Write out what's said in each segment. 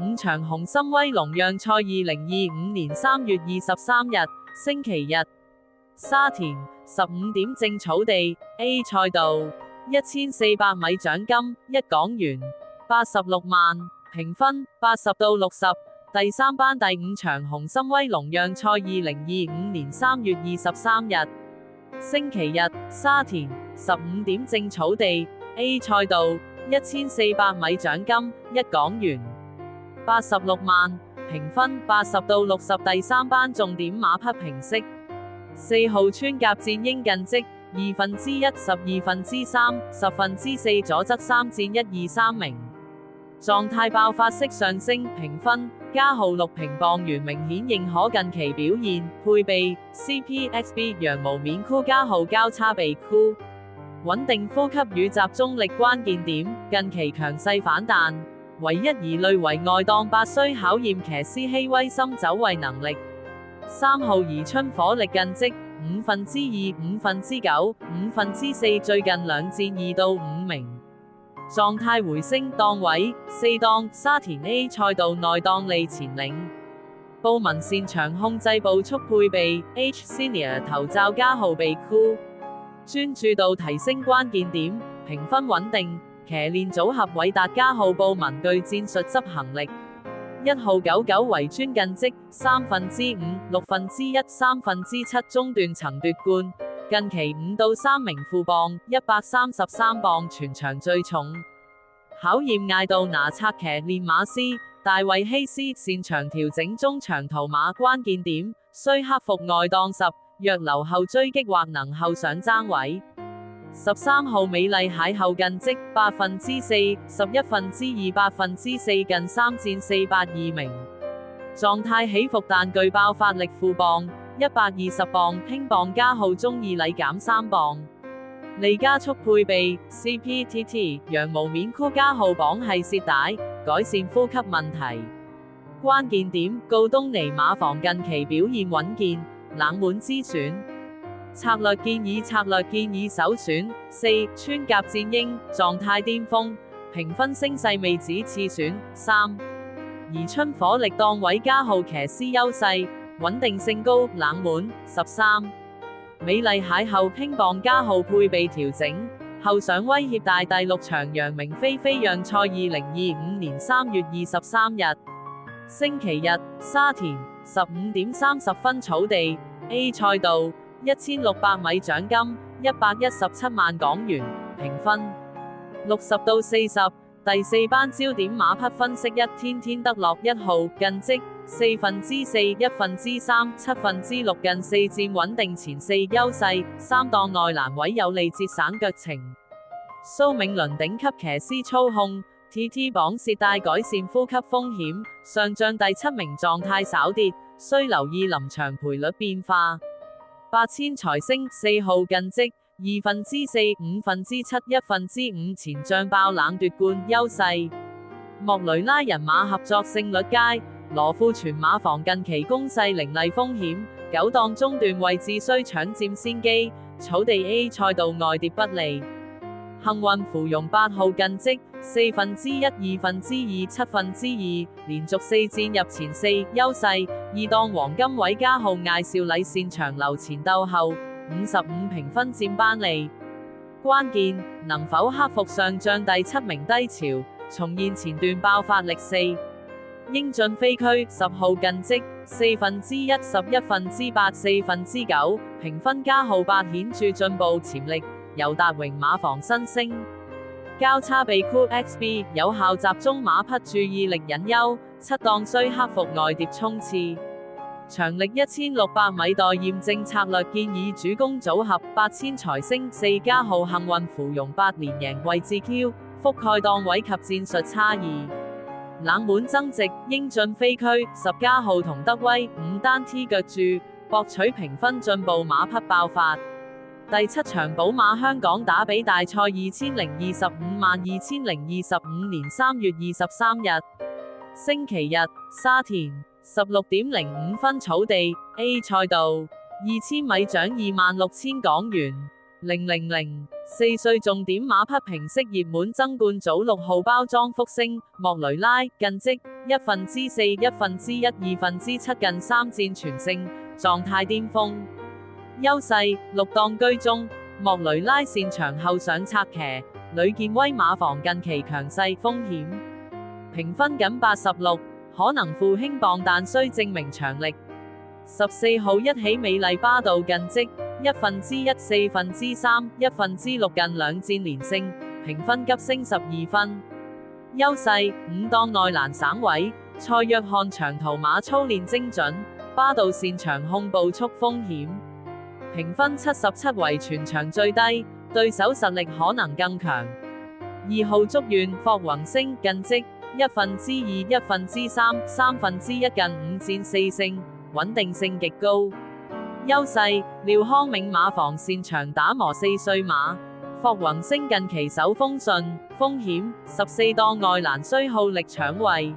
五場雄心威龍讓賽2025年3月23日，星期日，沙田15點正草地 A 賽道1400米獎金1港元86萬，評分80到60，第三班第五場雄心威龍讓賽2025年3月23日，星期日，沙田15點正草地 A 賽道1400米獎金1港元86萬，評分80到60，第三班重點馬匹評析，4號穿甲戰鷹近績1/2、12/3、10/4，左側3戰1、2、3名，狀態爆發式上升，評分加號6平磅員明顯認可近期表現，配備 CPXB 羊毛面箍加號交叉鼻箍，穩定呼吸與集中力關鍵點，近期強勢反彈。唯一疑慮為外檔8需考驗騎師希威森走位能力。3號宜春火力近績2/5、5/9、5/4，最近兩戰2到5名，狀態回升，檔位4檔，沙田 A 賽道內檔利前領。布文擅長控制步速，配備 H Senior 頭罩加號鼻箍，專注度提升關鍵點，評分穩定。騎練組合韋達加號布文具戰術執行力，1號99為專近績5/5、6/1、3/7，中段曾奪冠，近期5到3名副磅133磅，全場最重。考驗艾杜拿策騎練馬師大衛希斯擅長調整中長途馬關鍵點，需克服外檔10，若留後追擊或能後上爭位。13號美麗邂逅近績4/4、11/2、8/4，近3戰402名，狀態起伏但具爆發力，副磅120磅，輕磅加號中意禮減3磅，利加速配備 CPTT 羊毛面箍加號綁繫舌帶，改善呼吸問題。關鍵點告東尼馬房近期表現穩健，冷門之選。策略建議首選4穿甲戰鷹，狀態巔峰，評分升勢未止次選3宜春火力檔位加號騎師優勢，穩定性高，冷門13美麗邂逅輕磅加號配備調整，後上威脅大，第6場陽明飛讓賽2025年3月23日，星期日，沙田15點30分草地 A 賽道1600米獎金117萬港元，評分60到40，第四班焦點馬匹分析1天德樂1號近績4/4、1/3、7/6，近4戰穩定前4優勢，3檔內欄位有利節省腳程。蘇銘倫頂級騎師操控 TT 綁舌帶改善呼吸風險，上將第7名狀態稍跌，需留意臨場賠率變化。8000財星4號近績2/4、5/7、1/5，前仗爆冷奪冠優勢。莫雷拉人馬合作勝率佳，羅富全馬房近期攻勢凌厲風險，9檔中段位置需搶佔先機，草地 A 賽道外跌不利。幸運芙蓉8號近績4/1、2/2、7/2，連續4戰入前4優勢，二檔黃金位加號艾少禮擅長留前鬥後55評分佔班利，關鍵能否克服上仗第7名低潮，重現前段爆發力4英俊飛區10號近績4/1、11/8、4/9，評分加號8，顯著進步潛力，尤達榮馬房新星。交叉鼻箍 XB 有效集中馬匹注意力隱憂，7檔需克服外碟衝刺。長力1600米待驗證策略建議主攻組合8000財星4加號幸運芙蓉8連贏位置 Q， 覆蓋檔位及戰術差異。冷門增值英俊飛區10加號同德威5單 T 腳注，博取評分進步馬匹爆發。第7場寶馬香港打比大賽20252025年3月23日，星期日，沙田16點05分草地 A 賽道2000米獎26000港元， 4歲重點馬匹平息熱門爭冠組6號包裝福星莫雷拉近績4%、1%、2%、7近3戰全勝，狀態巔峰。優勢6檔居中，莫雷拉擅長後上策騎，呂健威馬房近期強勢風險，評分僅86，可能負輕磅但需證明長力。14號一起美麗巴道近績1%、4%、3%、1%6近兩戰連勝，評分急升12分。優勢5檔內欄省位，蔡約翰長途馬操練精準，巴道擅長控步速風險，評分77為全場最低，對手實力可能更強。2號祝願霍宏星近績1%、2%、1%、3%、3%、1近5戰4勝，穩定性極高。優勢廖康銘馬房擅長打磨4歲馬，霍宏星近期手風順，風險14檔外欄需耗力搶位，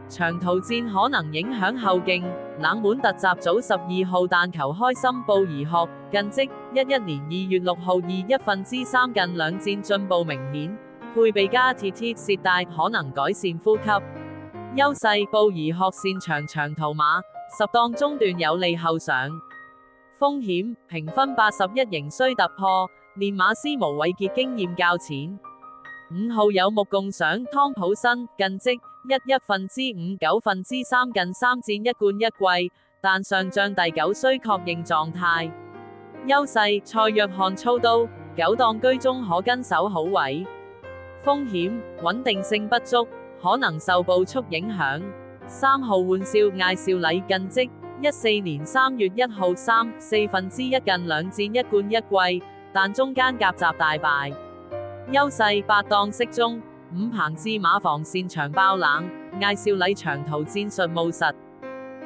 長途戰可能影響後勁。冷門特集組12號但求開心布宜學近績11年2月6號1%、3近兩戰進步明顯，配備加鐵鐵舌帶可能改善呼吸。優勢布宜學擅長長途馬，10檔中段有利後上。風險評分81仍需突破，練馬師無偉傑經驗較淺。5號有目共賞湯普森近績1%、5、9%、3近3戰1冠1季，但上仗第9需確認狀態。優勢蔡約翰操刀9檔居中可跟守好位。風險穩定性不足，可能受步速影響。3號換少艾少禮近績14年3月1號3.4%、1近兩戰1冠1季，但中間夾雜大敗。優勢8檔適中，5彭志馬房擅長爆冷，艾少禮長途戰術務實。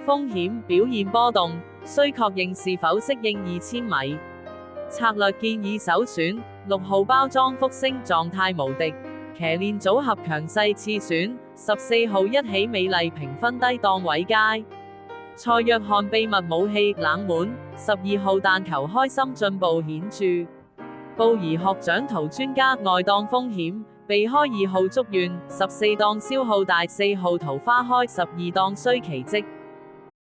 風險表現波動，需確認是否適應2000米。策略建議首選6號包裝福星狀態無敵，騎練組合強勢次選14號一起美麗評分低檔位佳。蔡約翰秘密武器冷門12號但求開心進步顯著。布宜學長途專家外檔風險，避開2號祝願14檔消耗大，4號桃花開12檔需奇蹟。